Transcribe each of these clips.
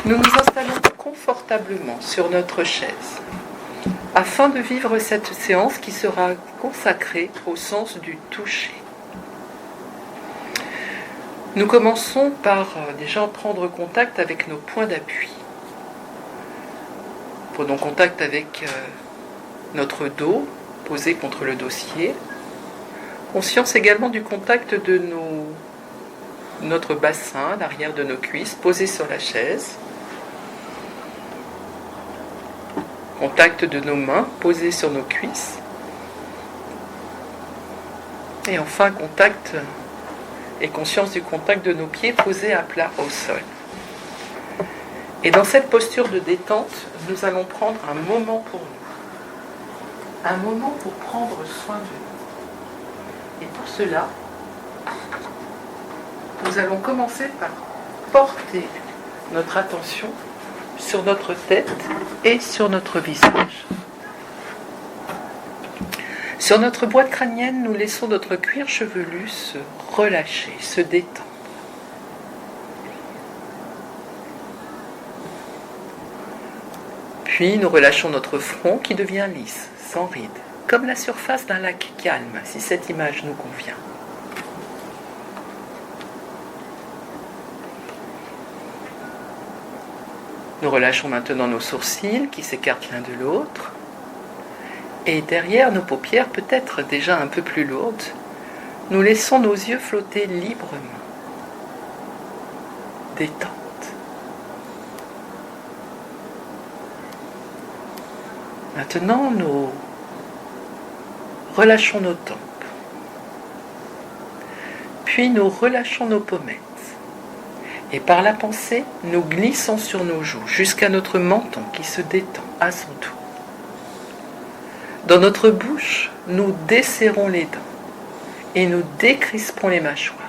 Nous nous installons confortablement sur notre chaise afin de vivre cette séance qui sera consacrée au sens du toucher. Nous commençons par déjà prendre contact avec nos points d'appui. Prenons contact avec notre dos posé contre le dossier. Conscience également du contact de notre bassin, l'arrière de nos cuisses posé sur la chaise. Contact de nos mains posées sur nos cuisses. Et enfin, contact et conscience du contact de nos pieds posés à plat au sol. Et dans cette posture de détente, nous allons prendre un moment pour nous. Un moment pour prendre soin de nous. Et pour cela, nous allons commencer par porter notre attention sur notre tête et sur notre visage. Sur notre boîte crânienne, nous laissons notre cuir chevelu se relâcher, se détendre. Puis nous relâchons notre front qui devient lisse, sans rides, comme la surface d'un lac calme, si cette image nous convient. Nous relâchons maintenant nos sourcils qui s'écartent l'un de l'autre. Et derrière nos paupières, peut-être déjà un peu plus lourdes, nous laissons nos yeux flotter librement. Détente. Maintenant, nous relâchons nos tempes. Puis nous relâchons nos pommettes. Et par la pensée, nous glissons sur nos joues jusqu'à notre menton qui se détend à son tour. Dans notre bouche, nous desserrons les dents et nous décrispons les mâchoires.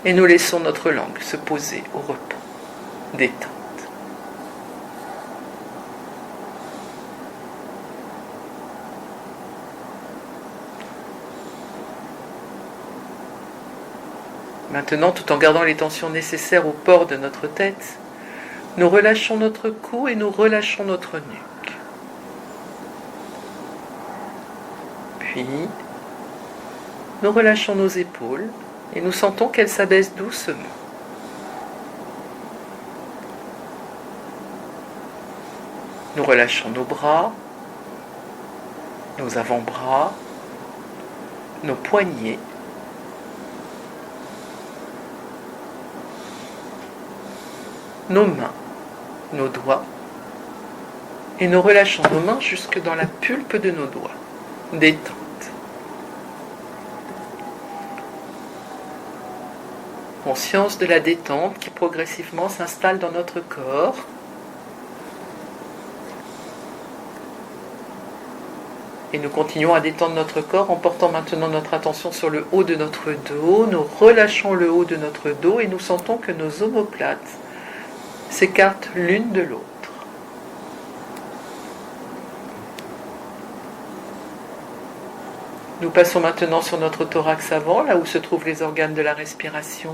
Et nous laissons notre langue se poser au repos, détente. Maintenant, tout en gardant les tensions nécessaires au port de notre tête, nous relâchons notre cou et nous relâchons notre nuque. Puis, nous relâchons nos épaules et nous sentons qu'elles s'abaissent doucement. Nous relâchons nos bras, nos avant-bras, nos poignets, nos mains, nos doigts, et nous relâchons nos mains jusque dans la pulpe de nos doigts. Détente. Conscience de la détente qui progressivement s'installe dans notre corps. Et nous continuons à détendre notre corps en portant maintenant notre attention sur le haut de notre dos. Nous relâchons le haut de notre dos et nous sentons que nos omoplates s'écartent l'une de l'autre. Nous passons maintenant sur notre thorax avant, là où se trouvent les organes de la respiration,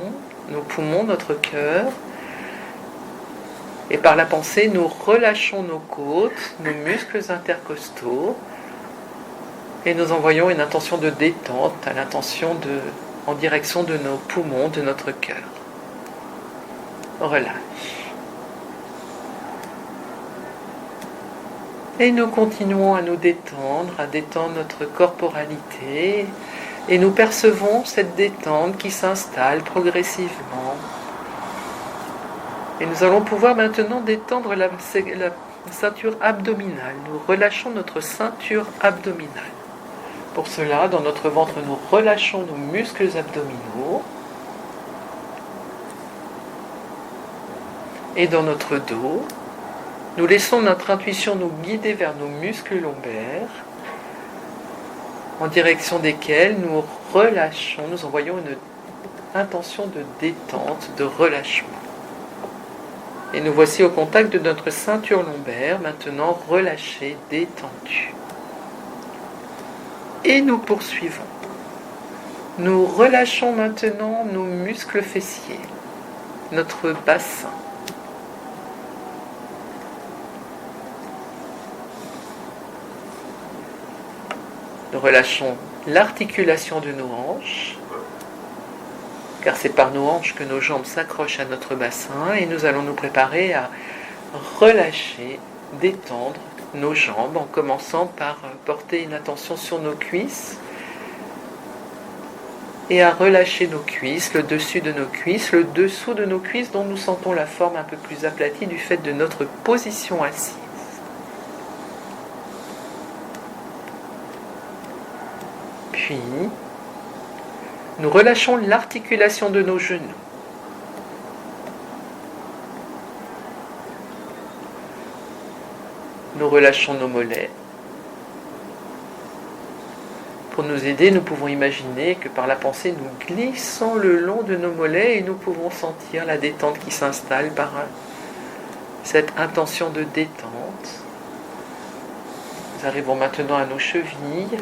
nos poumons, notre cœur. Et par la pensée, nous relâchons nos côtes, nos muscles intercostaux, et nous envoyons une intention de détente en direction de nos poumons, de notre cœur. Relâche. Et nous continuons à nous détendre, à détendre notre corporalité. Et nous percevons cette détente qui s'installe progressivement. Et nous allons pouvoir maintenant détendre la ceinture abdominale. Nous relâchons notre ceinture abdominale. Pour cela, dans notre ventre, nous relâchons nos muscles abdominaux. Et dans notre dos, nous laissons notre intuition nous guider vers nos muscles lombaires, en direction desquels nous relâchons, nous envoyons une intention de détente, de relâchement. Et nous voici au contact de notre ceinture lombaire, maintenant relâchée, détendue. Et nous poursuivons. Nous relâchons maintenant nos muscles fessiers. notre bassin. Nous relâchons l'articulation de nos hanches, car c'est par nos hanches que nos jambes s'accrochent à notre bassin, et nous allons nous préparer à relâcher, détendre nos jambes en commençant par porter une attention sur nos cuisses et à relâcher nos cuisses, le dessus de nos cuisses, le dessous de nos cuisses dont nous sentons la forme un peu plus aplatie du fait de notre position assise. Puis, nous relâchons l'articulation de nos genoux. Nous relâchons nos mollets. Pour nous aider, nous pouvons imaginer que par la pensée, nous glissons le long de nos mollets et nous pouvons sentir la détente qui s'installe par cette intention de détente. Nous arrivons maintenant à nos chevilles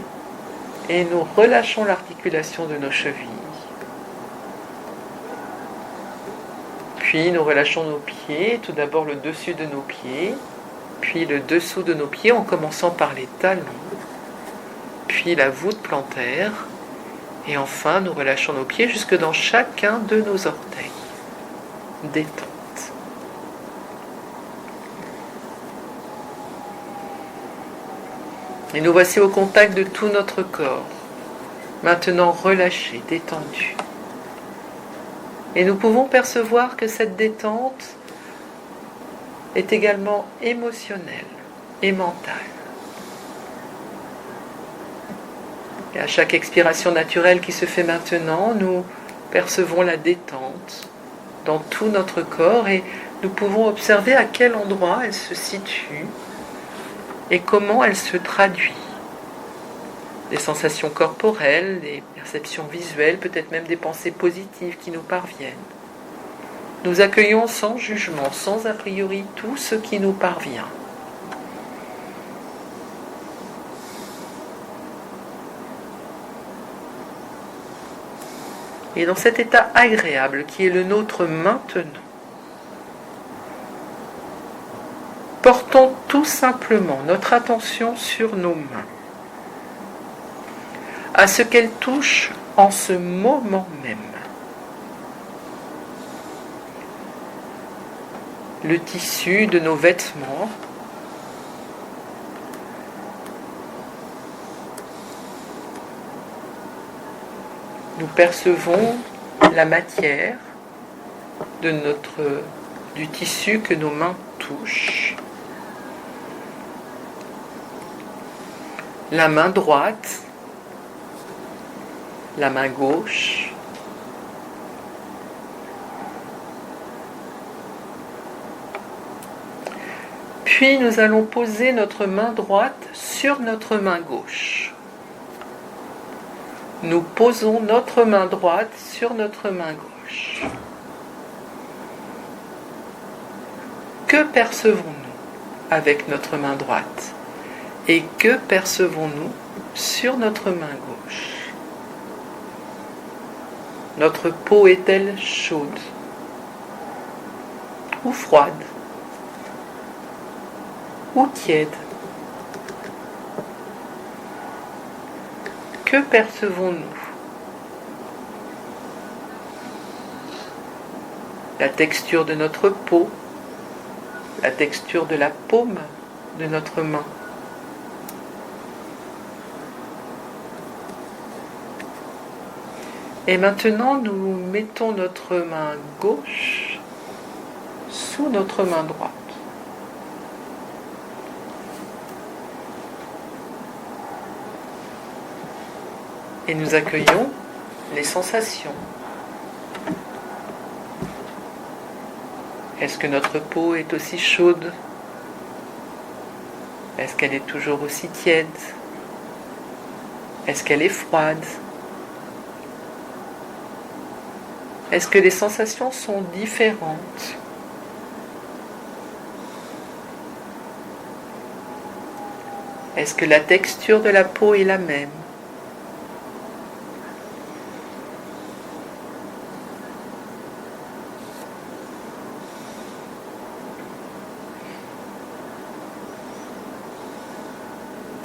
et nous relâchons l'articulation de nos chevilles. Puis nous relâchons nos pieds, tout d'abord le dessus de nos pieds, puis le dessous de nos pieds en commençant par les talons, puis la voûte plantaire, et enfin nous relâchons nos pieds jusque dans chacun de nos orteils. Détente. Et nous voici au contact de tout notre corps, maintenant relâché, détendu. Et nous pouvons percevoir que cette détente est également émotionnelle et mentale. Et à chaque expiration naturelle qui se fait maintenant, nous percevons la détente dans tout notre corps et nous pouvons observer à quel endroit elle se situe et comment elle se traduit. Des sensations corporelles, des perceptions visuelles, peut-être même des pensées positives qui nous parviennent. Nous accueillons sans jugement, sans a priori, tout ce qui nous parvient. Et dans cet état agréable qui est le nôtre maintenant, portons tout simplement notre attention sur nos mains, à ce qu'elles touchent en ce moment même. Le tissu de nos vêtements, nous percevons la matière du tissu que nos mains touchent. La main droite, la main gauche, puis nous allons poser notre main droite sur notre main gauche. Nous posons notre main droite sur notre main gauche. Que percevons-nous avec notre main droite? Et que percevons-nous sur notre main gauche? Notre peau est-elle chaude ou froide ou tiède? Que percevons-nous? La texture de notre peau, la texture de la paume de notre main. Et maintenant, nous mettons notre main gauche sous notre main droite. Et nous accueillons les sensations. Est-ce que notre peau est aussi chaude? Est-ce qu'elle est toujours aussi tiède? Est-ce qu'elle est froide? Est-ce que les sensations sont différentes? Est-ce que la texture de la peau est la même?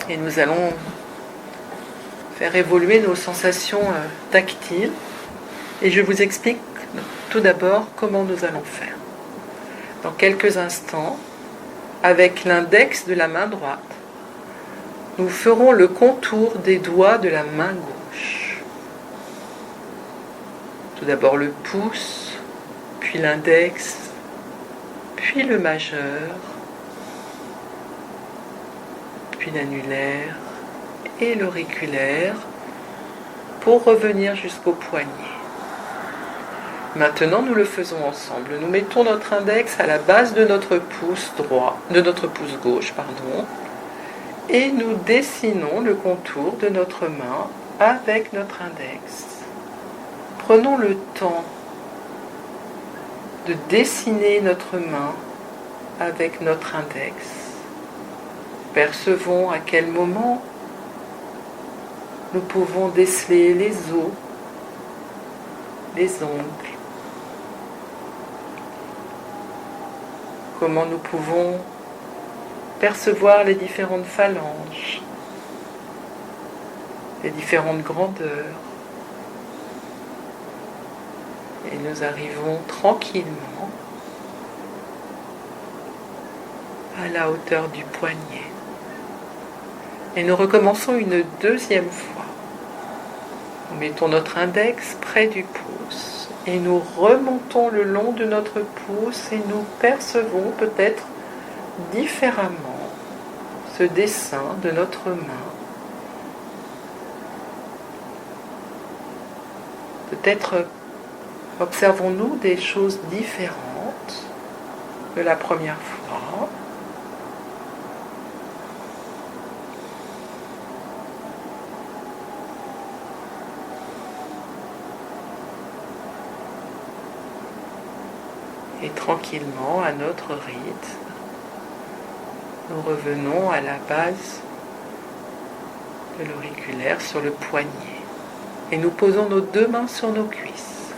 Et nous allons faire évoluer nos sensations tactiles. Et je vous explique tout d'abord comment nous allons faire. Dans quelques instants, avec l'index de la main droite, nous ferons le contour des doigts de la main gauche. Tout d'abord le pouce, puis l'index, puis le majeur, puis l'annulaire et l'auriculaire pour revenir jusqu'au poignet. Maintenant, nous le faisons ensemble. Nous mettons notre index à la base de notre pouce droit, de notre pouce gauche, et nous dessinons le contour de notre main avec notre index. Prenons le temps de dessiner notre main avec notre index. Percevons à quel moment nous pouvons déceler les os, les ongles. Comment nous pouvons percevoir les différentes phalanges, les différentes grandeurs. Et nous arrivons tranquillement à la hauteur du poignet. Et nous recommençons une deuxième fois. Nous mettons notre index près du pouce et nous remontons le long de notre pouce et nous percevons peut-être différemment ce dessin de notre main. Peut-être observons-nous des choses différentes de la première fois. Et tranquillement, à notre rythme, nous revenons à la base de l'auriculaire sur le poignet et nous posons nos deux mains sur nos cuisses.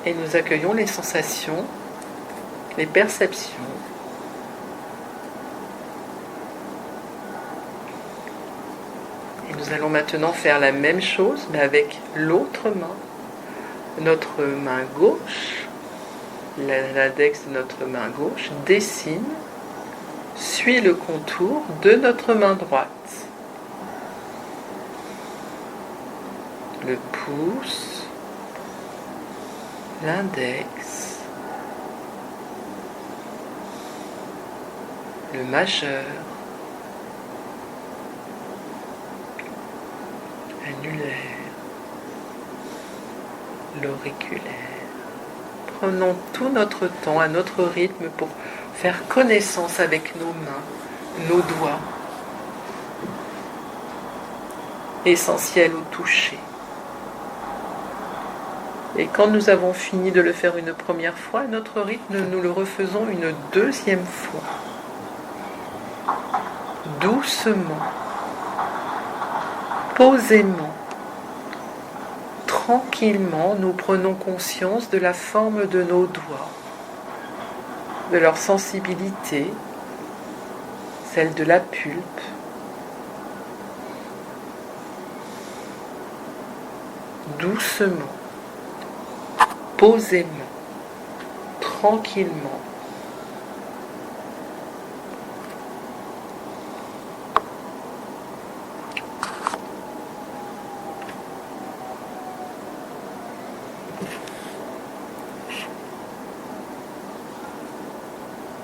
Et nous accueillons les sensations, les perceptions. Et nous allons maintenant faire la même chose, mais avec l'autre main. Notre main gauche, l'index de notre main gauche, dessine, suit le contour de notre main droite. Le pouce, l'index, le majeur, l'annulaire, l'auriculaire. Prenons tout notre temps à notre rythme pour faire connaissance avec nos mains, nos doigts, essentiels au toucher. Et quand nous avons fini de le faire une première fois, à notre rythme, nous le refaisons une deuxième fois. Doucement, posément, tranquillement, nous prenons conscience de la forme de nos doigts, de leur sensibilité, celle de la pulpe, doucement, posément, tranquillement.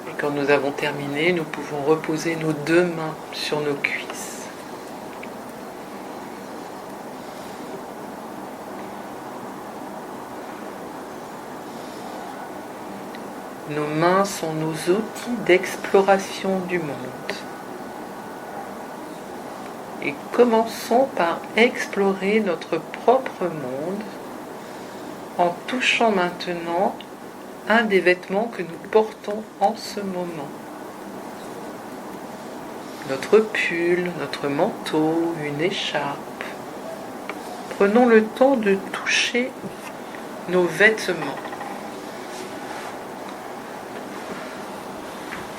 Et quand nous avons terminé, nous pouvons reposer nos deux mains sur nos cuisses. Nos mains sont nos outils d'exploration du monde. Et commençons par explorer notre propre monde en touchant maintenant un des vêtements que nous portons en ce moment. Notre pull, notre manteau, une écharpe. Prenons le temps de toucher nos vêtements.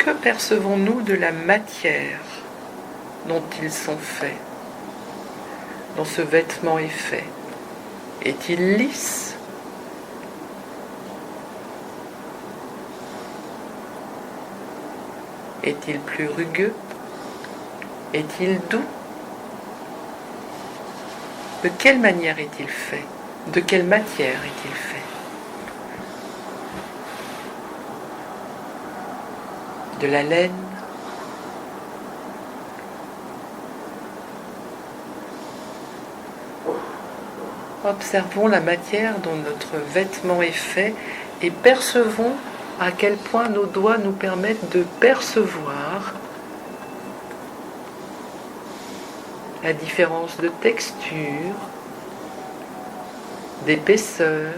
que percevons-nous de la matière dont ils sont faits, dont ce vêtement est fait? Est-il lisse? Est-il plus rugueux? Est-il doux? De quelle manière est-il fait? De quelle matière est-il fait? De la laine? Observons la matière dont notre vêtement est fait et percevons à quel point nos doigts nous permettent de percevoir la différence de texture, d'épaisseur.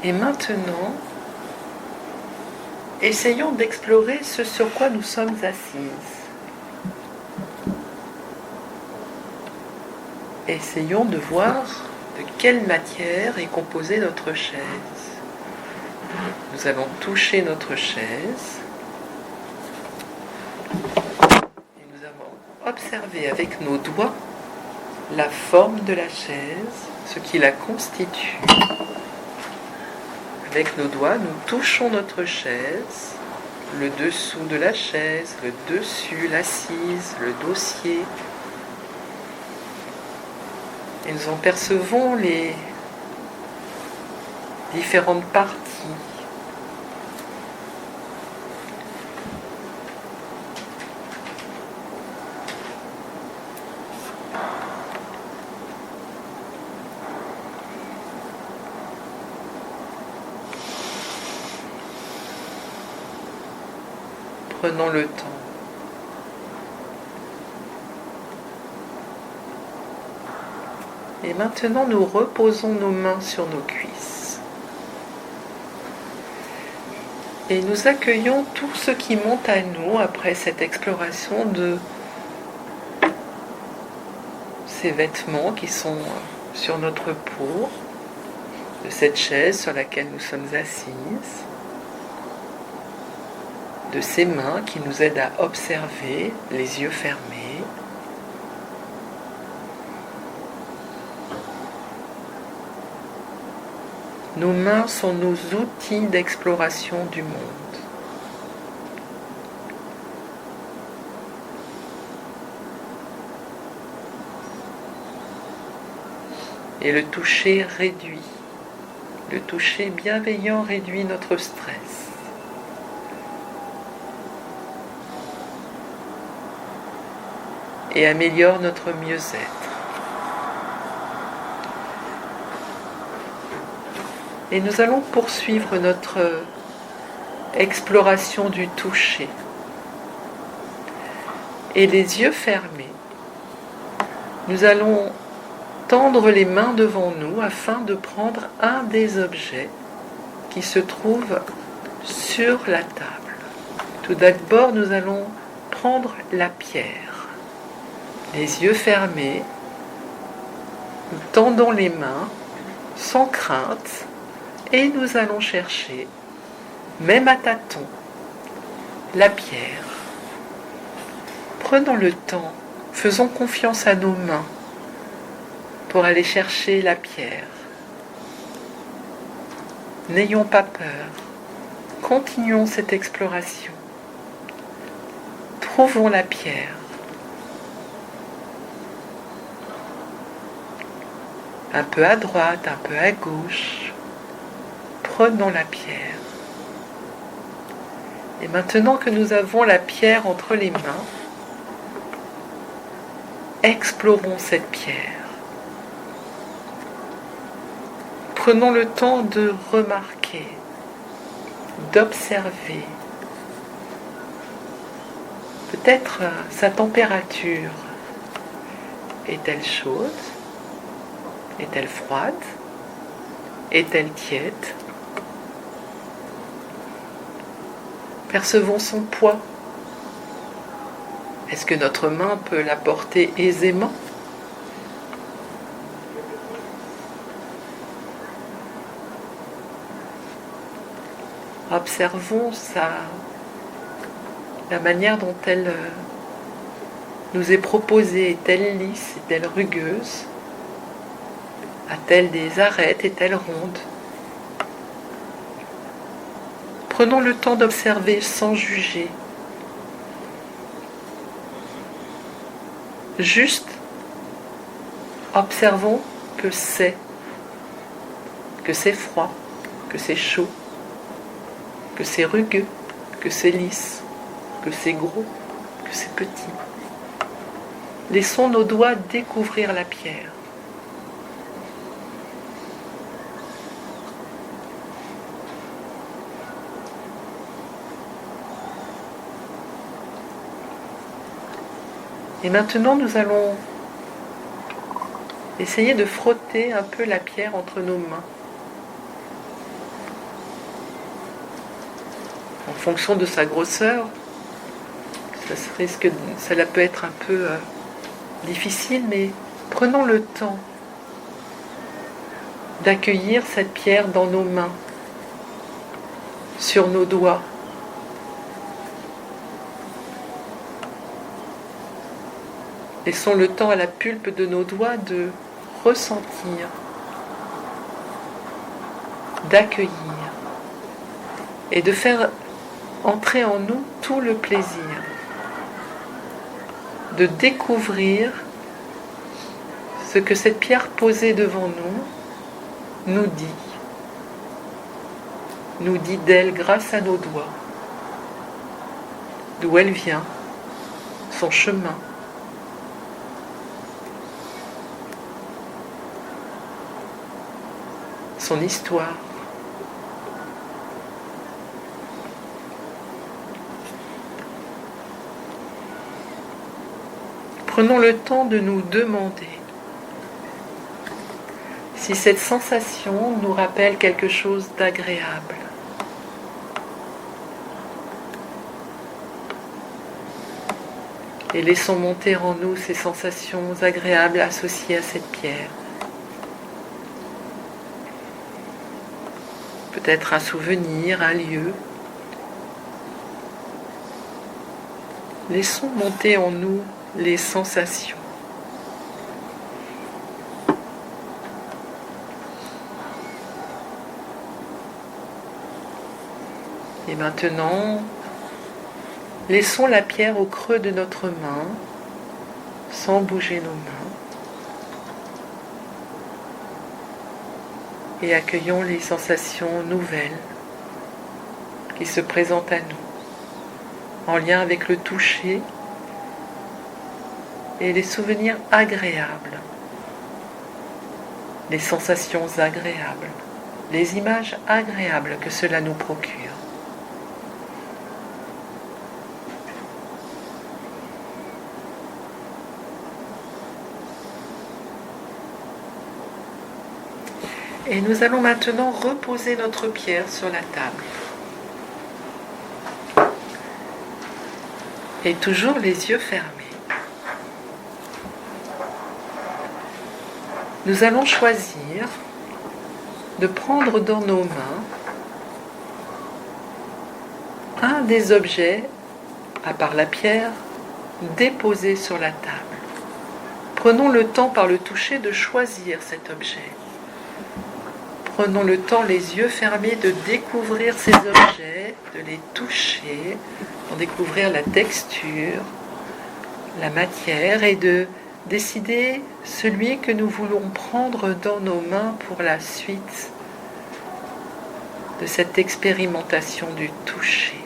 Et maintenant, essayons d'explorer ce sur quoi nous sommes assises. Essayons de voir de quelle matière est composée notre chaise. Nous allons toucher notre chaise et nous allons observer avec nos doigts la forme de la chaise, ce qui la constitue. Avec nos doigts, nous touchons notre chaise, le dessous de la chaise, le dessus, l'assise, le dossier. Et nous en percevons les différentes parties. Prenons le temps. Et maintenant, nous reposons nos mains sur nos cuisses. Et nous accueillons tout ce qui monte à nous après cette exploration de ces vêtements qui sont sur notre peau, de cette chaise sur laquelle nous sommes assises, de ces mains qui nous aident à observer, les yeux fermés. Nos mains sont nos outils d'exploration du monde. Et le toucher réduit. Le toucher bienveillant réduit notre stress. Et améliore notre mieux-être. Et nous allons poursuivre notre exploration du toucher. Et les yeux fermés, nous allons tendre les mains devant nous afin de prendre un des objets qui se trouve sur la table. Tout d'abord, nous allons prendre la pierre. Les yeux fermés, nous tendons les mains sans crainte et nous allons chercher, même à tâtons, la pierre. Prenons le temps, faisons confiance à nos mains pour aller chercher la pierre. N'ayons pas peur, continuons cette exploration. Trouvons la pierre. Un peu à droite, un peu à gauche. Prenons la pierre. Et maintenant que nous avons la pierre entre les mains, explorons cette pierre. Prenons le temps de remarquer, d'observer. Peut-être sa température. Est-elle chaude? Est-elle froide? Est-elle tiède? Percevons son poids. Est-ce que notre main peut la porter aisément? Observons la manière dont elle nous est proposée. Est-elle lisse? Est-elle rugueuse? A-t-elle des arêtes? Est-elle ronde? Prenons le temps d'observer sans juger. Juste observons que c'est froid, que c'est chaud, que c'est rugueux, que c'est lisse, que c'est gros, que c'est petit. Laissons nos doigts découvrir la pierre. Et maintenant, nous allons essayer de frotter un peu la pierre entre nos mains. En fonction de sa grosseur, cela peut être un peu difficile, mais prenons le temps d'accueillir cette pierre dans nos mains, sur nos doigts. Laissons le temps à la pulpe de nos doigts de ressentir, d'accueillir et de faire entrer en nous tout le plaisir, de découvrir ce que cette pierre posée devant nous dit d'elle grâce à nos doigts, d'où elle vient, son chemin. Son histoire. Prenons le temps de nous demander si cette sensation nous rappelle quelque chose d'agréable. Et laissons monter en nous ces sensations agréables associées à cette pierre. Peut-être un souvenir, un lieu. Laissons monter en nous les sensations. Et maintenant, laissons la pierre au creux de notre main, sans bouger nos mains. Et accueillons les sensations nouvelles qui se présentent à nous, en lien avec le toucher et les souvenirs agréables, les sensations agréables, les images agréables que cela nous procure. Et nous allons maintenant reposer notre pierre sur la table. Et toujours les yeux fermés. Nous allons choisir de prendre dans nos mains un des objets, à part la pierre, déposé sur la table. Prenons le temps par le toucher de choisir cet objet. Prenons le temps, les yeux fermés, de découvrir ces objets, de les toucher, d'en découvrir la texture, la matière et de décider celui que nous voulons prendre dans nos mains pour la suite de cette expérimentation du toucher.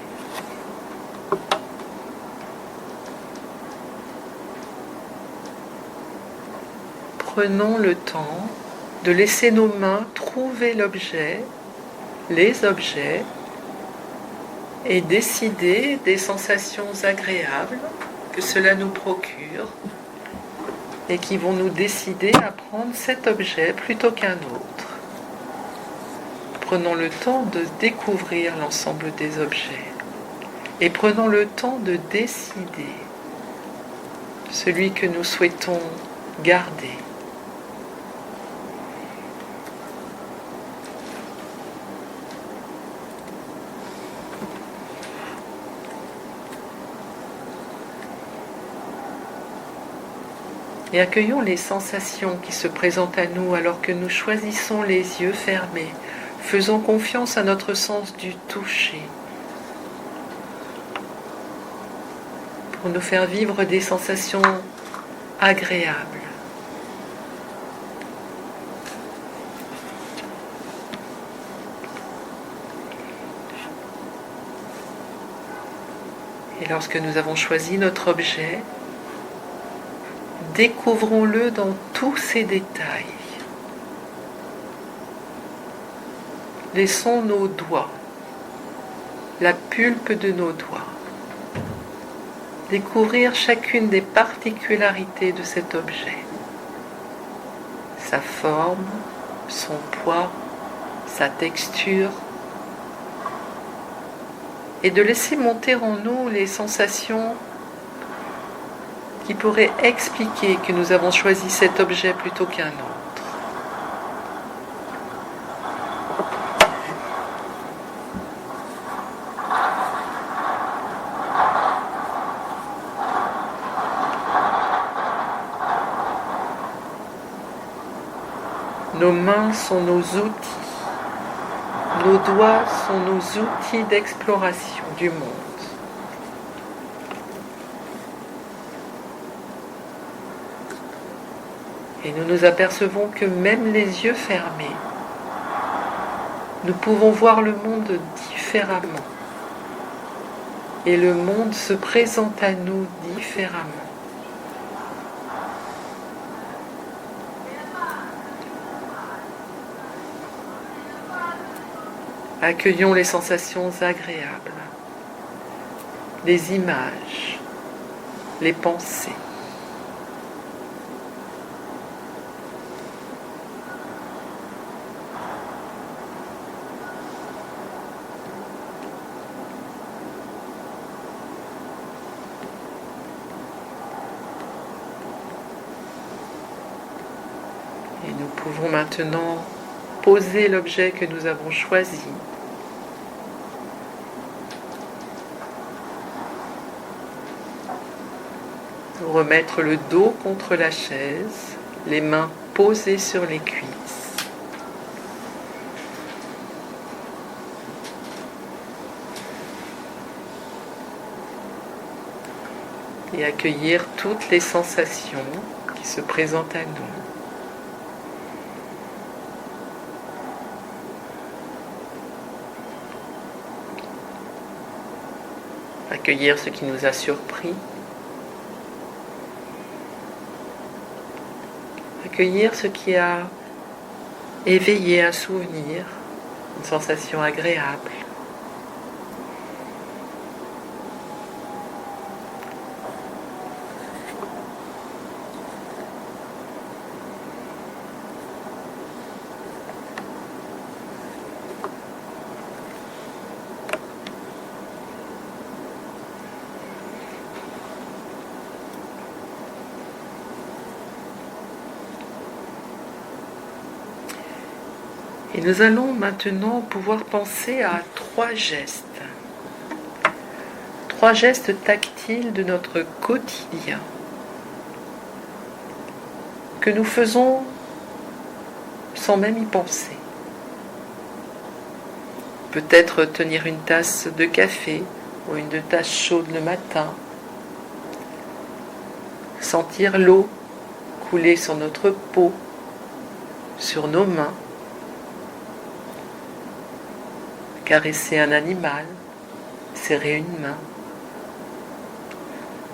Prenons le temps de laisser nos mains trouver l'objet, les objets, et décider des sensations agréables que cela nous procure et qui vont nous décider à prendre cet objet plutôt qu'un autre. prenons le temps de découvrir l'ensemble des objets et prenons le temps de décider celui que nous souhaitons garder. Et accueillons les sensations qui se présentent à nous alors que nous choisissons les yeux fermés. Faisons confiance à notre sens du toucher pour nous faire vivre des sensations agréables. Et lorsque nous avons choisi notre objet, découvrons-le dans tous ses détails. Laissons nos doigts, la pulpe de nos doigts, découvrir chacune des particularités de cet objet. Sa forme, son poids, sa texture, et de laisser monter en nous les sensations qui pourrait expliquer que nous avons choisi cet objet plutôt qu'un autre. Nos mains sont nos outils. Nos doigts sont nos outils d'exploration du monde. Et nous nous apercevons que même les yeux fermés, nous pouvons voir le monde différemment. Et le monde se présente à nous différemment. Accueillons les sensations agréables, les images, les pensées. Et nous pouvons maintenant poser l'objet que nous avons choisi. Remettre le dos contre la chaise, les mains posées sur les cuisses. Et accueillir toutes les sensations qui se présentent à nous. Accueillir ce qui nous a surpris. Accueillir ce qui a éveillé un souvenir, une sensation agréable. Et nous allons maintenant pouvoir penser à 3 gestes. 3 gestes tactiles de notre quotidien que nous faisons sans même y penser. Peut-être tenir une tasse de café ou une tasse chaude le matin. Sentir l'eau couler sur notre peau, sur nos mains. Caresser un animal, serrer une main.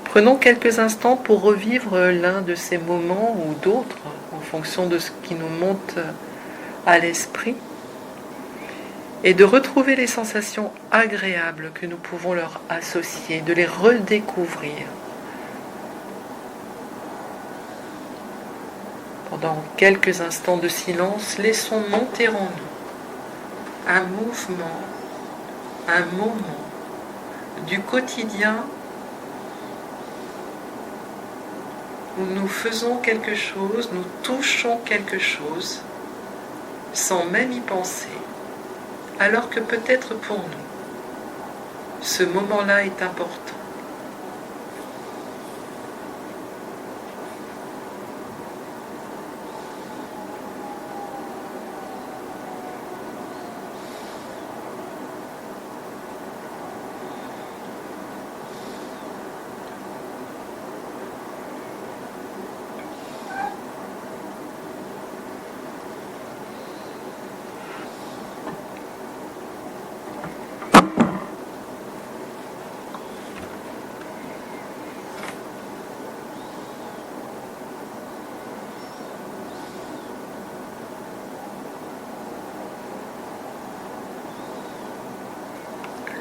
Prenons quelques instants pour revivre l'un de ces moments ou d'autres en fonction de ce qui nous monte à l'esprit et de retrouver les sensations agréables que nous pouvons leur associer, de les redécouvrir. Pendant quelques instants de silence, laissons monter en nous un mouvement, un moment du quotidien où nous faisons quelque chose, nous touchons quelque chose sans même y penser, alors que peut-être pour nous, ce moment-là est important.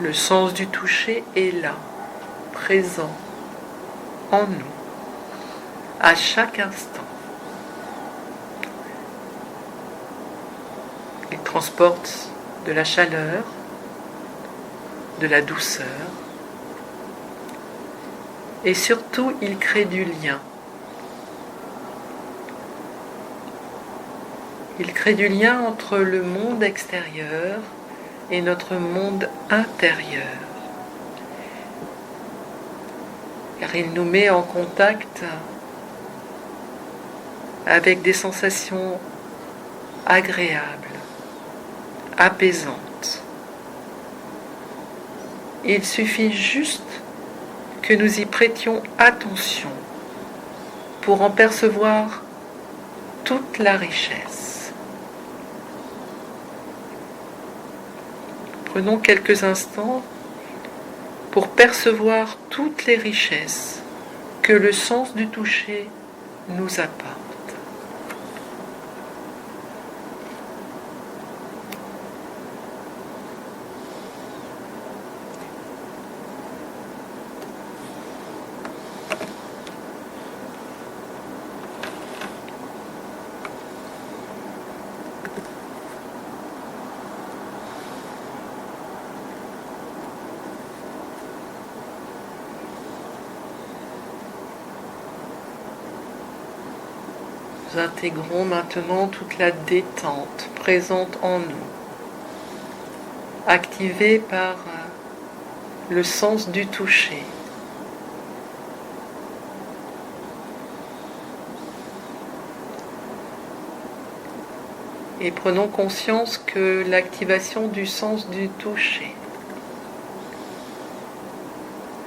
Le sens du toucher est là, présent, en nous, à chaque instant. Il transporte de la chaleur, de la douceur, et surtout il crée du lien. Il crée du lien entre le monde extérieur et notre monde intérieur. Car il nous met en contact avec des sensations agréables, apaisantes. Il suffit juste que nous y prêtions attention pour en percevoir toute la richesse. Prenons quelques instants pour percevoir toutes les richesses que le sens du toucher nous apporte. Nous intégrons maintenant toute la détente présente en nous, activée par le sens du toucher. Et prenons conscience que l'activation du sens du toucher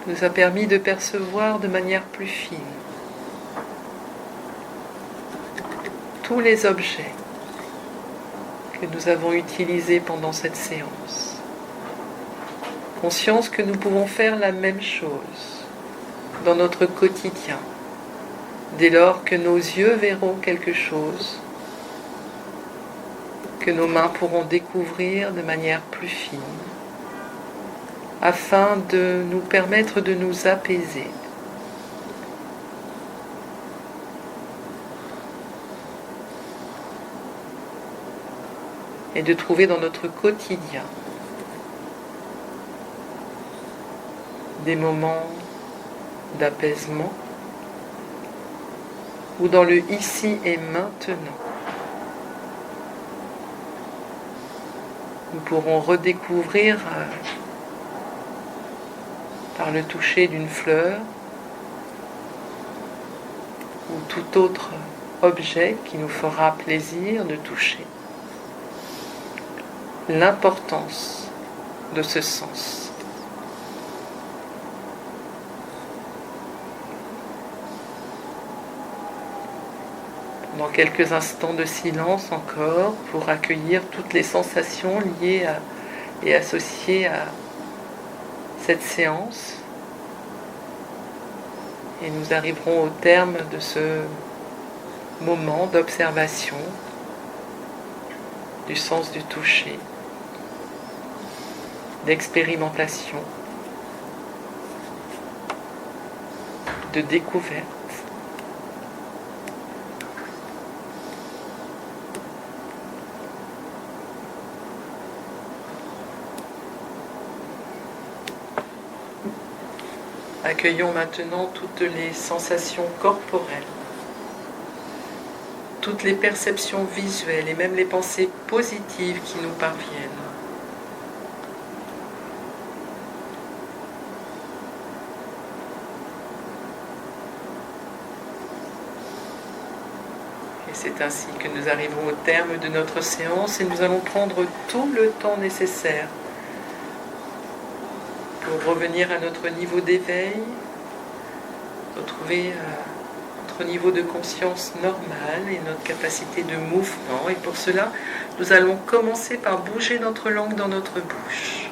nous a permis de percevoir de manière plus fine tous les objets que nous avons utilisés pendant cette séance. Conscience que nous pouvons faire la même chose dans notre quotidien, dès lors que nos yeux verront quelque chose, que nos mains pourront découvrir de manière plus fine, afin de nous permettre de nous apaiser. Et de trouver dans notre quotidien des moments d'apaisement ou dans le ici et maintenant. Nous pourrons redécouvrir par le toucher d'une fleur ou tout autre objet qui nous fera plaisir de toucher l'importance de ce sens. Dans quelques instants de silence encore pour accueillir toutes les sensations liées et associées à cette séance. Et nous arriverons au terme de ce moment d'observation du sens du toucher, d'expérimentation, de découverte. Accueillons maintenant toutes les sensations corporelles, toutes les perceptions visuelles et même les pensées positives qui nous parviennent. Et c'est ainsi que nous arrivons au terme de notre séance et nous allons prendre tout le temps nécessaire pour revenir à notre niveau d'éveil, retrouver notre niveau de conscience normal et notre capacité de mouvement. Et pour cela, nous allons commencer par bouger notre langue dans notre bouche,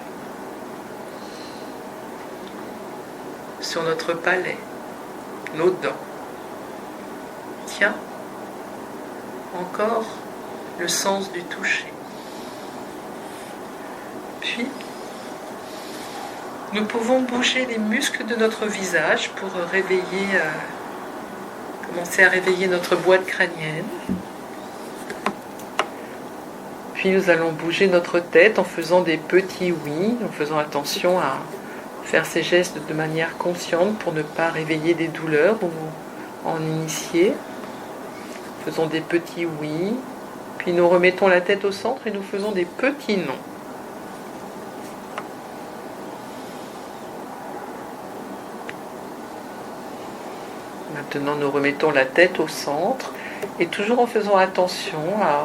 sur notre palais, nos dents. Tiens, encore le sens du toucher. Puis, nous pouvons bouger les muscles de notre visage pour commencer à réveiller notre boîte crânienne. Puis nous allons bouger notre tête en faisant des petits oui, en faisant attention à faire ces gestes de manière consciente pour ne pas réveiller des douleurs ou en initier. Faisons des petits oui, puis nous remettons la tête au centre et nous faisons des petits non. Maintenant, nous remettons la tête au centre et toujours en faisant attention à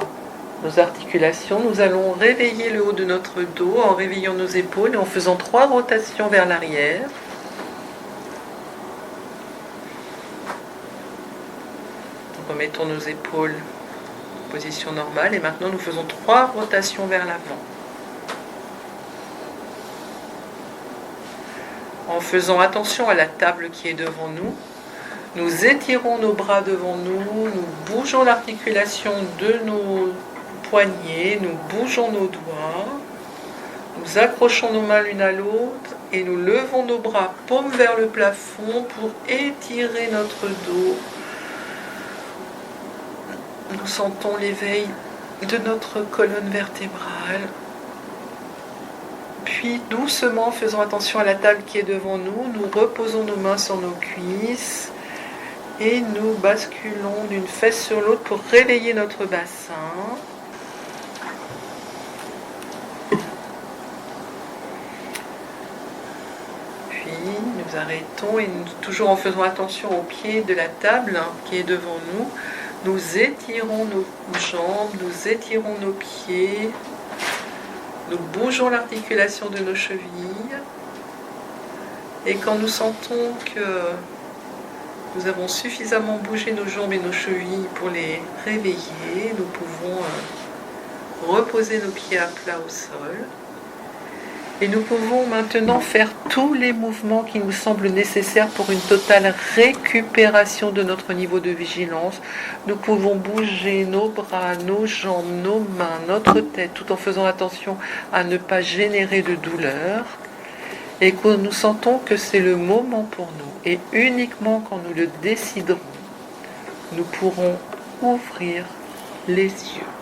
nos articulations, nous allons réveiller le haut de notre dos en réveillant nos épaules et en faisant 3 rotations vers l'arrière. Remettons nos épaules en position normale et maintenant nous faisons 3 rotations vers l'avant. En faisant attention à la table qui est devant nous, nous étirons nos bras devant nous, nous bougeons l'articulation de nos poignets, nous bougeons nos doigts, nous accrochons nos mains l'une à l'autre et nous levons nos bras paumes vers le plafond pour étirer notre dos. Nous sentons l'éveil de notre colonne vertébrale. Puis doucement, faisant attention à la table qui est devant nous, nous reposons nos mains sur nos cuisses et nous basculons d'une fesse sur l'autre pour réveiller notre bassin. Puis nous arrêtons et toujours en faisant attention au pied de la table qui est devant nous, nous étirons nos jambes, nous étirons nos pieds, nous bougeons l'articulation de nos chevilles et quand nous sentons que nous avons suffisamment bougé nos jambes et nos chevilles pour les réveiller, nous pouvons reposer nos pieds à plat au sol. Et nous pouvons maintenant faire tous les mouvements qui nous semblent nécessaires pour une totale récupération de notre niveau de vigilance. Nous pouvons bouger nos bras, nos jambes, nos mains, notre tête, tout en faisant attention à ne pas générer de douleur. Et que nous sentons que c'est le moment pour nous. Et uniquement quand nous le déciderons, nous pourrons ouvrir les yeux.